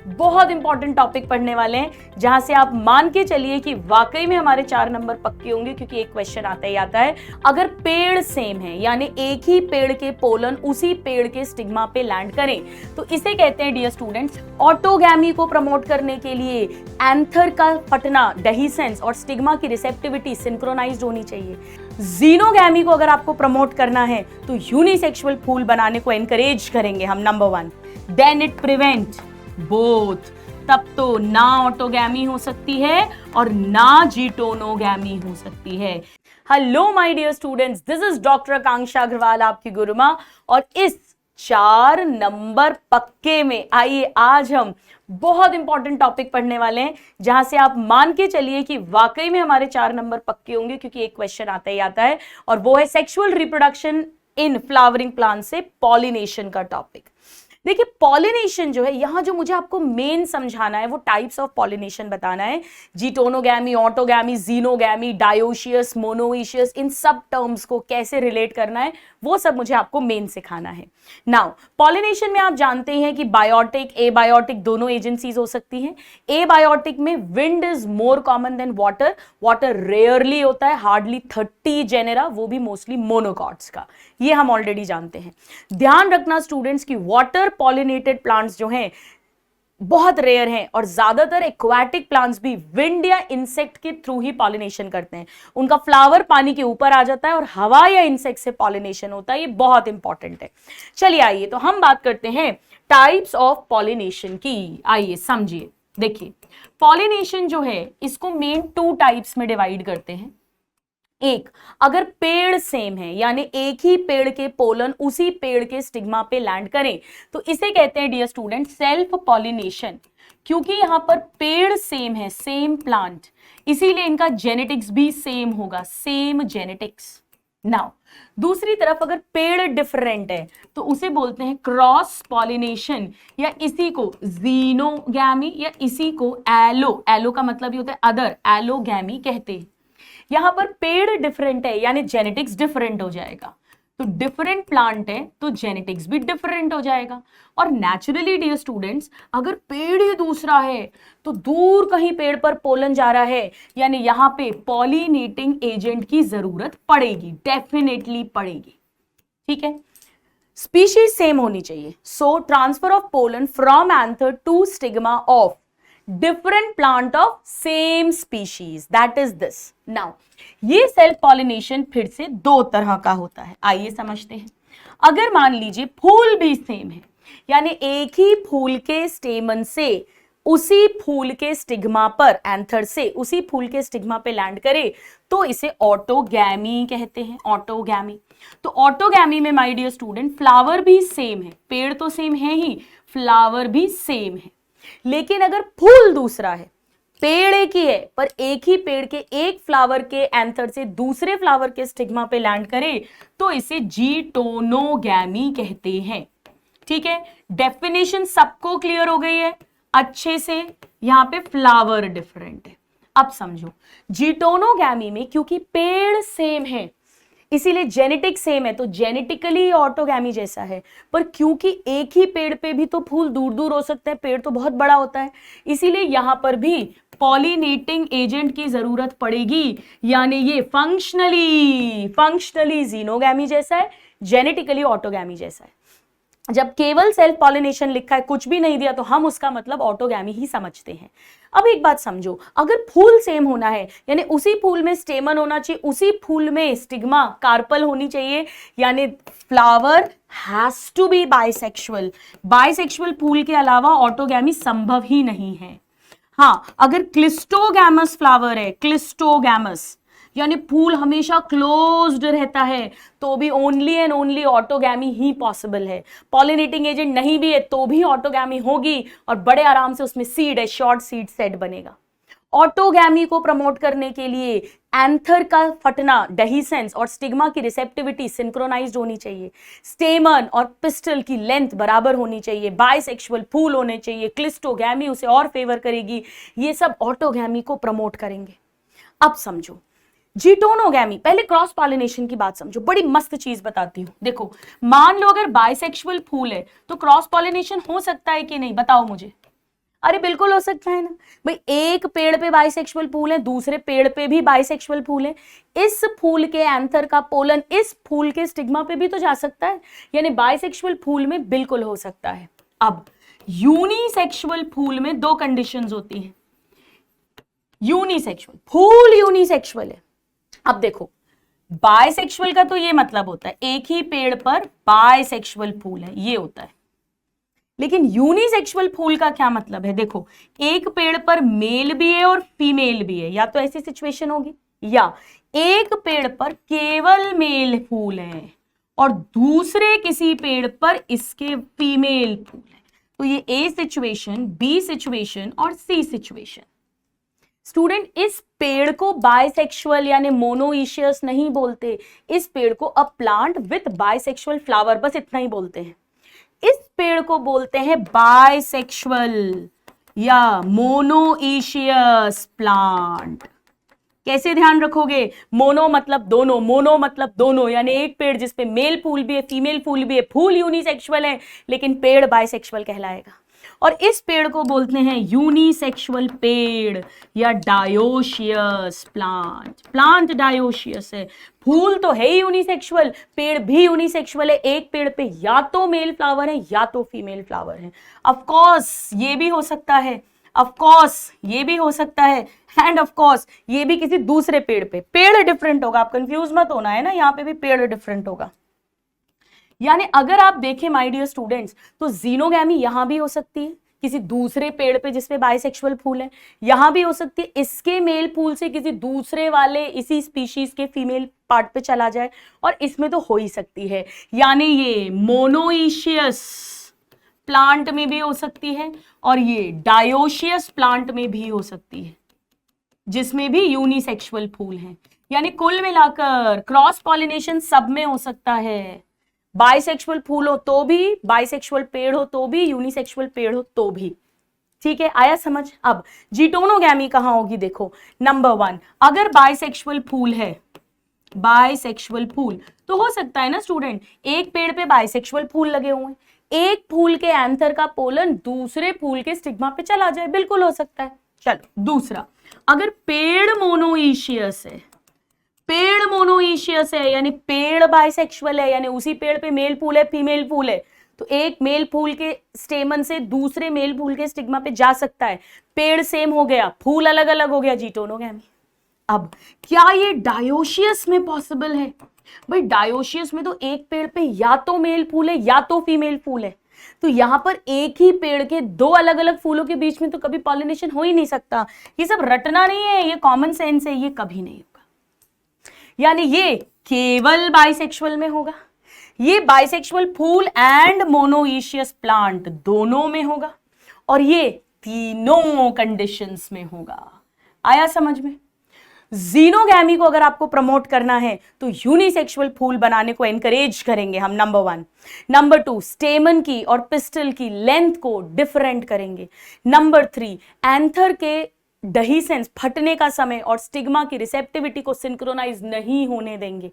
बहुत important topic पढ़ने वाले हैं, जहां से आप मान के चलिए कि वाकई में हमारे 4 नंबर पक्के होंगे, क्योंकि एक क्वेश्चन आता ही आता है। अगर पेड़ सेम है, यानी एक ही पेड़ के पोलन उसी पेड़ के स्टिग्मा पे लैंड करें, तो इसे कहते हैं डियर स्टूडेंट्स ऑटोगैमी को प्रमोट करने के लिए एंथर का फटना, डेहिसेंस और स्टिग्मा की रिसेप्टिविटी सिंक्रोनाइज्ड होनी चाहिए। जीनोगैमी को अगर आपको प्रमोट करना है तो यूनिसेक्सुअल फूल बनाने को एनकरेज करेंगे हम, number 1। Then it prevent both, तब तो ना ऑटोगैमी हो सकती है और ना जीटोनोगैमी हो सकती है। Hello my dear students, this is doctor Akanksha Agrawal, आपकी गुरुमा, और इस 4 नंबर पक्के में आइए आज हम बहुत इंपॉर्टेंट टॉपिक पढ़ने वाले हैं, जहां से आप मान के चलिए कि वाकई में हमारे 4 नंबर पक्के होंगे, क्योंकि एक क्वेश्चन आता ही आता है, और वो है sexual reproduction in flowering plant से पॉलिनेशन का टॉपिक। देखिए, पॉलिनेशन जो है, यहां जो मुझे आपको मेन समझाना है वो टाइप्स ऑफ पॉलिनेशन बताना है। जीटोनोगैमी, ऑटोगैमी, जीनोगैमी, डायोशियस, मोनोइशियस, इन सब टर्म्स को कैसे रिलेट करना है वो सब मुझे आपको मेन सिखाना है। नाउ पॉलिनेशन में आप जानते हैं कि बायोटिक, एबायोटिक दोनों एजेंसीज हो सकती हैं। एबायोटिक में wind is more common than water, water rarely होता है, हार्डली 30 जेनेरा, वो भी मोस्टली मोनोकॉट्स का, ये हम ऑलरेडी जानते हैं। ध्यान रखना स्टूडेंट्स की वाटर पॉलिनेटेड प्लांट्स जो हैं बहुत रेयर हैं, और ज्यादातर एक्वाटिक प्लांट्स भी विंड या इंसेक्ट के थ्रू ही पॉलिनेशन करते हैं। उनका फ्लावर पानी के ऊपर आ जाता है और हवा या इंसेक्ट से पॉलिनेशन होता है, ये बहुत इंपॉर्टेंट है। चलिए आइए तो हम बात करते हैं टाइप्स ऑफ पॉलिनेशन की। आइए समझिए, देखिए पॉलिनेशन जो है इसको मेन 2 टाइप्स में डिवाइड करते हैं। एक, अगर पेड़ सेम है, यानी एक ही पेड़ के पोलन उसी पेड़ के स्टिग्मा पे लैंड करें, तो इसे कहते हैं डियर स्टूडेंट सेल्फ पॉलिनेशन। क्योंकि यहां पर पेड़ सेम है, सेम प्लांट, इसीलिए इनका जेनेटिक्स भी सेम होगा, सेम जेनेटिक्स। नाउ दूसरी तरफ अगर पेड़ डिफरेंट है तो उसे बोलते हैं क्रॉस पॉलिनेशन, या इसी को जीनोगैमी, या इसी को एलो का मतलब ये होता है अदर, एलोगैमी कहते हैं। यहां पर पेड़ डिफरेंट है यानी जेनेटिक्स डिफरेंट हो जाएगा, तो डिफरेंट प्लांट है तो जेनेटिक्स भी डिफरेंट हो जाएगा। और नेचुरली डियर स्टूडेंट्स, अगर पेड़ ही दूसरा है तो दूर कहीं पेड़ पर पोलन जा रहा है, यानी यहां पे पॉलिनेटिंग एजेंट की जरूरत पड़ेगी, डेफिनेटली पड़ेगी। ठीक है, स्पीशीज सेम होनी चाहिए। So transfer of pollen from anther to stigma of different plant of same species, that is this. Now ये सेल्फ पॉलिनेशन फिर से 2 तरह का होता है, आइए समझते हैं। अगर मान लीजिए फूल भी सेम है, यानी एक ही फूल के स्टेमन से उसी फूल के स्टिग्मा पर, एंथर से उसी फूल के स्टिग्मा पे लैंड करे, तो इसे ऑटोगैमी कहते हैं, ऑटोगैमी। तो ऑटोगैमी में माय डियर स्टूडेंट फ्लावर भी सेम है, पेड़ तो सेम है ही, फ्लावर भी सेम है। लेकिन अगर फूल दूसरा है, पेड़ एक ही है, पर एक ही पेड़ के एक फ्लावर के एंथर से दूसरे फ्लावर के स्टिग्मा पे लैंड करे, तो इसे जीटोनोगैमी कहते हैं। ठीक है, डेफिनेशन सबको क्लियर हो गई है अच्छे से। यहां पे फ्लावर डिफरेंट है, अब समझो जीटोनोगैमी में क्योंकि पेड़ सेम है इसीलिए जेनेटिक सेम है, तो जेनेटिकली ऑटोगैमी जैसा है, पर क्योंकि एक ही पेड़ पे भी तो फूल दूर दूर हो सकते हैं, पेड़ तो बहुत बड़ा होता है, इसीलिए यहां पर भी पॉलिनेटिंग एजेंट की जरूरत पड़ेगी, यानी ये फंक्शनली जीनोगैमी जैसा है, जेनेटिकली ऑटोगैमी जैसा है। जब केवल सेल्फ पॉलिनेशन लिखा है, कुछ भी नहीं दिया, तो हम उसका मतलब ऑटोगैमी ही समझते हैं। अब एक बात समझो, अगर फूल सेम होना है, यानी उसी फूल में स्टेमन होना चाहिए, उसी फूल में स्टिग्मा, कार्पल होनी चाहिए, यानी flower has to be bisexual. Bisexual फूल के अलावा ऑटोगैमी संभव ही नहीं है। हाँ, अगर क्लिस्टोगैमस फ्लावर है, क्लिस्टोगैमस यानी फूल हमेशा क्लोज्ड रहता है, तो भी only and only autogamy he possible है। पॉलिनेटिंग एजेंट नहीं भी है तो भी ऑटोगैमी होगी, और बड़े आराम से उसमें सीड है, शॉर्ट सीड सेट बनेगा। ऑटोगैमी को प्रमोट करने के लिए एंथर का फटना, डेहिसेंस और स्टिग्मा की रिसेप्टिविटी सिंक्रोनाइज्ड होनी चाहिए। स्टेमन और पिस्टल की लेंथ बराबर होनी चाहिए। बाइसेक्सुअल फूल होने चाहिए। क्लिस्टोगैमी उसे और फेवर करेगी। ये सब ऑटोगैमी को प्रमोट करेंगे। अब समझो जीटोनोगैमी, पहले क्रॉस पॉलिनेशन की बात समझो, बड़ी मस्त चीज बताती हूं। देखो, मान लो अगर बाइसेक्सुअल फूल है तो क्रॉस पॉलिनेशन हो सकता है कि नहीं, बताओ मुझे। अरे बिल्कुल हो सकता है ना भाई, एक पेड़ पे बाइसेक्सुअल फूल है, दूसरे पेड़ पे भी बाइसेक्सुअल फूल है, इस फूल के एंथर का पोलन इस फूल के स्टिग्मा पे भी तो जा सकता है, यानी बाइसेक्सुअल फूल में बिल्कुल हो सकता है। अब यूनिसेक्सुअल फूल में दो कंडीशंस होती हैं। यूनिसेक्सुअल फूल यूनिसेक्सुअल है। अब देखो बाइसेक्सुअल का तो ये मतलब होता है एक ही पेड़ पर बाइसेक्सुअल फूल है, ये होता है। लेकिन यूनिसेक्सुअल फूल का क्या मतलब है? देखो एक पेड़ पर मेल भी है और फीमेल भी है, या तो ऐसी सिचुएशन होगी, या एक पेड़ पर केवल मेल फूल है और दूसरे किसी पेड़ पर इसके फीमेल फूल है। तो ये ए सिचुएशन, बी सिचुएशन और सी सिचुएशन। स्टूडेंट इस पेड़ को बाइसेक्सुअल यानी मोनोइशियस नहीं बोलते, इस पेड़ को a plant with bisexual flower, बस इतना ही बोलते हैं। इस पेड़ को बोलते हैं बाइसेक्सुअल या मोनोइशियस प्लांट। कैसे ध्यान रखोगे? मोनो मतलब दोनों, मोनो मतलब दोनों, यानी एक पेड़ जिसपे मेल फूल भी है फीमेल फूल भी है, फूल यूनिसेक्सुअल है लेकिन पेड़ बाइसेक्सुअल कहलाएगा। और इस पेड़ को बोलते हैं यूनिसेक्सुअल पेड़ या डायोशियस प्लांट। प्लांट डायोशियस है, फूल तो है ही यूनिसेक्सुअल, पेड़ भी यूनिसेक्सुअल है। एक पेड़ पे या तो मेल फ्लावर है या तो फीमेल फ्लावर है। ऑफ कोर्स ये भी हो सकता है, ऑफ कोर्स ये भी हो सकता है, एंड ऑफ कोर्स ये भी किसी दूसरे पेड़ पे। पेड़ डिफरेंट होगा, आप कंफ्यूज मत होना है ना, यहाँ पे भी पेड़ डिफरेंट होगा। यानी अगर आप देखें माय डियर स्टूडेंट्स, तो जीनोगैमी यहां भी हो सकती है किसी दूसरे पेड़ पे जिसपे बाइसेक्सुअल फूल है, यहां भी हो सकती है इसके मेल फूल से किसी दूसरे वाले इसी स्पीशीज के फीमेल पार्ट पे चला जाए, और इसमें तो हो ही सकती है। यानी ये मोनोइशियस प्लांट में भी हो सकती है और ये डायोशियस प्लांट में भी हो सकती है जिसमें भी यूनिसेक्सुअल फूल हैं। यानी कुल मिलाकर क्रॉस पॉलिनेशन सब में हो सकता है। बाइसेक्सुअल फूल हो तो भी, बाइसेक्सुअल पेड़ हो तो भी, यूनिसेक्सुअल पेड़ हो तो भी। ठीक है, आया समझ? अब जीटोनोगैमी कहां होगी? देखो नंबर 1, अगर बाइसेक्सुअल फूल है, बाइसेक्सुअल फूल तो हो सकता है ना स्टूडेंट, एक पेड़ पे बाइसेक्सुअल फूल लगे हुए हैं, एक फूल के एंथर का पोलन दूसरे फूल के स्टिग्मा पे चला जाए, बिल्कुल हो सकता है। चलो दूसरा, अगर पेड़ मोनोइशियस है, पेड़ मोनोइशियस है यानी पेड़ बाइसेक्सुअल है, यानी उसी पेड़ पे मेल फूल है फीमेल फूल है, तो एक मेल फूल के स्टेमन से दूसरे मेल फूल के स्टिग्मा पे जा सकता है, पेड़ सेम हो गया, फूल अलग अलग हो गया, जीटोनोगैमी। अब क्या ये डायोशियस में पॉसिबल है? भाई डायोशियस में तो एक पेड़ पे या तो मेल फूल है या तो फीमेल फूल है, तो यहां पर एक ही पेड़ के दो अलग अलग फूलों के बीच में तो कभी पॉलिनेशन हो ही नहीं सकता। ये सब रटना नहीं है, ये कॉमन सेंस है, ये कभी नहीं होगा। यानी ये केवल बाइसेक्सुअल में होगा, ये बाइसेक्सुअल फूल एंड मोनोइशियस प्लांट दोनों में होगा, और ये तीनों कंडीशंस में होगा। आया समझ में? जीनोगैमी को अगर आपको प्रमोट करना है तो यूनिसेक्सुअल फूल बनाने को एनकरेज करेंगे हम, नंबर 1। नंबर 2, स्टेमन की और पिस्टल की लेंथ को डिफरेंट करेंगे। नंबर 3, एंथर के डहीसेंस फटने का समय और स्टिग्मा की रिसेप्टिविटी को सिंक्रोनाइज नहीं होने देंगे।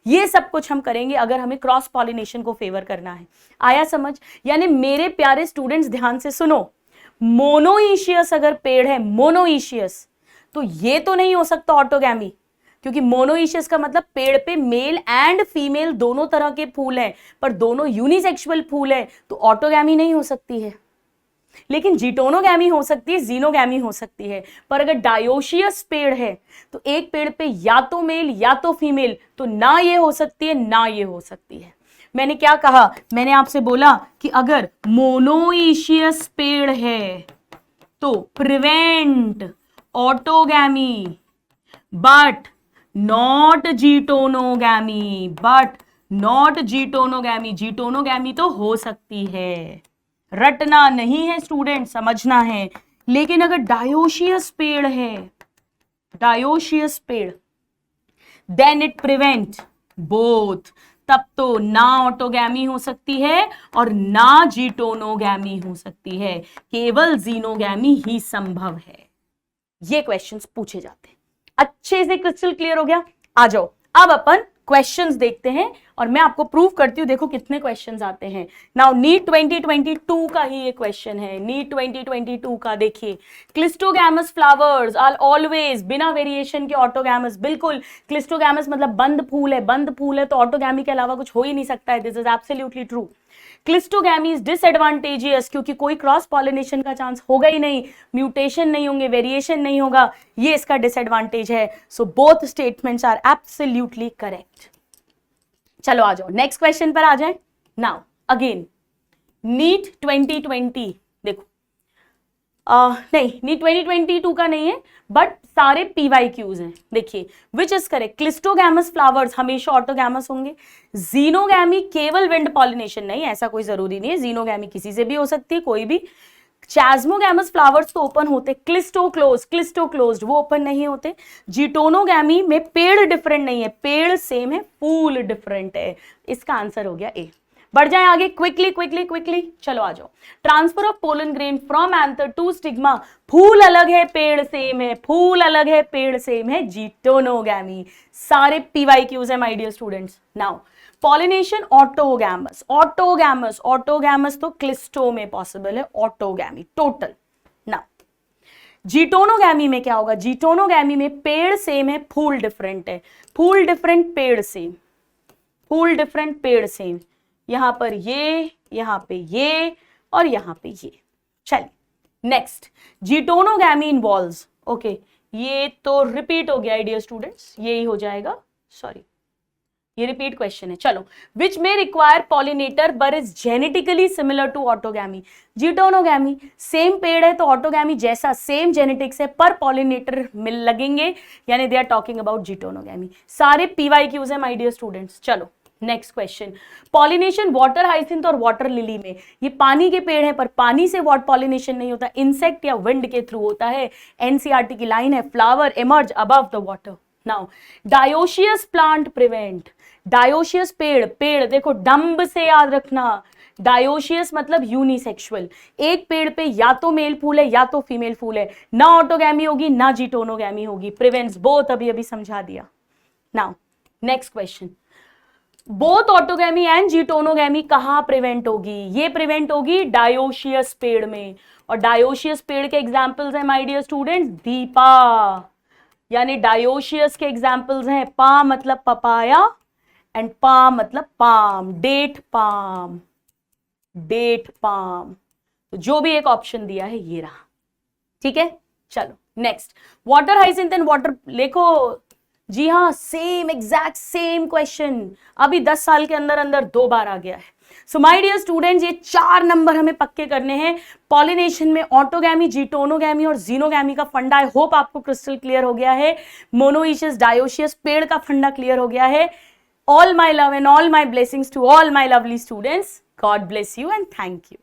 ये सब कुछ हम करेंगे अगर हमें क्रॉस पॉलिनेशन को फेवर करना है। आया समझ? यानी मेरे प्यारे स्टूडेंट्स ध्यान से सुनो, मोनोइशियस अगर पेड़ है, मोनोइशियस, तो ये तो नहीं हो सकता ऑटोगैमी, क्योंकि मोनोइशियस का मतलब पेड़ पे मेल एंड फीमेल दोनों तरह के फूल हैं, पर दोनों यूनिसेक्सुअल फूल है, तो ऑटोगैमी नहीं हो सकती है। लेकिन जीटोनोगैमी हो सकती है, जीनोगैमी हो सकती है। पर अगर डायोशियस पेड़ है तो एक पेड़ पे या तो मेल या तो फीमेल, तो ना ये हो सकती है ना ये हो सकती है। मैंने क्या कहा? मैंने आपसे बोला कि अगर मोनोइशियस पेड़ है तो prevent autogamy but not geitonogamy, but not geitonogamy. Geitonogamy तो हो सकती है, रटना नहीं है स्टूडेंट, समझना है। लेकिन अगर डायोशियस पेड़ है, डायोशियस पेड़, देन इट प्रिवेंट बोथ, तब तो ना ऑटोगैमी हो सकती है और ना जीटोनोगैमी हो सकती है, केवल जीनोगैमी ही संभव है। ये क्वेश्चंस पूछे जाते हैं। अच्छे से क्रिस्टल क्लियर हो गया? आ जाओ अब अपन क्वेश्चंस देखते हैं और मैं आपको प्रूव करती हूँ। देखो कितने क्वेश्चंस आते हैं। नाउ नीट 2022 का ही ये क्वेश्चन है, नीट 2022 का। देखिए, क्लिस्टोगैमस फ्लावर्स आर ऑलवेज, बिना वेरिएशन के ऑटोगैमस। बिल्कुल, क्लिस्टोगैमस मतलब बंद फूल है, बंद फूल है तो ऑटोगैमी के अलावा कुछ हो ही नहीं सकता है। This is absolutely true. Cleistogamy is disadvantageous क्योंकि कोई क्रॉस पॉलिनेशन का चांस होगा ही नहीं, म्यूटेशन नहीं होंगे, वेरिएशन नहीं होगा, ये इसका डिसएडवांटेज है। So both statements are absolutely correct. चलो आ जाओ नेक्स्ट क्वेश्चन पर आ जाए। नाउ अगेन नीट 2020, देखो नहीं, नीट 2022 का नहीं है बट सारे PYQs हैं। देखिए, which is correct? Cleistogamous flowers हमेशा ऑटोगैमस होंगे। जीनोगैमी केवल विंड पॉलिनेशन नहीं, ऐसा कोई जरूरी नहीं है, जीनोगैमी किसी से भी हो सकती है, कोई भी। चैस्मोगैमस फ्लावर्स तो ओपन होते, क्लिस्टो क्लोज्ड वो ओपन नहीं होते। जीटोनोगैमी में पेड़ डिफरेंट नहीं है, पेड़ सेम है, फूल डिफरेंट है। इसका आंसर हो गया ए। बढ़ जाए आगे, क्विकली चलो आ जाओ। Transfer of pollen grain from anther to stigma, फूल अलग है पेड़ सेम है, फूल अलग है पेड़ सेम है, जीटोनोगैमी। सारे PYQs है my dear students. Now pollination autogamous तो क्लिस्टो में पॉसिबल है, ऑटोगैमी टोटल। नाउ जीटोनोगैमी में क्या होगा? जीटोनोगैमी में पेड़ सेम है, फूल डिफरेंट है, फूल डिफरेंट पेड़ सेम, फूल डिफरेंट पेड़ सेम। यहां पर ये, यहां पे ये और यहां पे ये। चलिए नेक्स्ट, जीटोनोगैमी इन्वॉल्व्स, ओके ये तो रिपीट हो गया डियर स्टूडेंट्स, यही हो जाएगा, सॉरी ये रिपीट क्वेश्चन है। चलो, विच में require pollinator but is genetically similar to autogamy. Geitonogamy same पेड़ है तो ऑटोगैमी जैसा सेम जेनेटिक्स है पर पॉलिनेटर मिल लगेंगे, यानी दे आर टॉकिंग अबाउट जीटोनोगैमी। सारे PYQs है माय डियर स्टूडेंट्स। चलो next question, pollination water hyacinth और वाटर लिली में, ये पानी के पेड़ हैं पर पानी से वाटर पॉलिनेशन नहीं होता, इंसेक्ट या विंड के थ्रू होता है। NCERT की लाइन है, flower emerge above the water. Now dioecious plant prevent, dioecious पेड़ देखो डम्ब से याद रखना, डायोशियस मतलब यूनिसेक्सुअल, एक पेड़ पे या तो मेल फूल है या तो फीमेल फूल है, ना ऑटोगैमी होगी ना जीटोनोगैमी होगी, प्रिवेंट्स बोथ, अभी समझा दिया। Now next question, both autogamy and geitonogamy कहां प्रिवेंट होगी? ये प्रिवेंट होगी डायोशियस पेड़ में, और डायोशियस पेड़ के एग्जांपल्स हैं माय डियर स्टूडेंट्स, दीपा, यानी डायोशियस के एग्जांपल्स हैं पा मतलब पपाया एंड पाम मतलब palm, date palm, date palm. तो जो भी एक ऑप्शन दिया है ये रहा, ठीक है। चलो next, water hyacinth and water, देखो जी हाँ सेम एग्जैक्ट सेम क्वेश्चन अभी 10 साल के अंदर अंदर 2 बार आ गया है। सो माय डियर स्टूडेंट्स, ये 4 नंबर हमें पक्के करने हैं। पॉलिनेशन में ऑटोगैमी, जीटोनोगैमी और जीनोगैमी का फंडा, आई होप आपको क्रिस्टल क्लियर हो गया है। मोनोइशियस डायोशियस पेड़ का फंडा क्लियर हो गया है। All my love and all my blessings to all my lovely students. God bless you and thank you.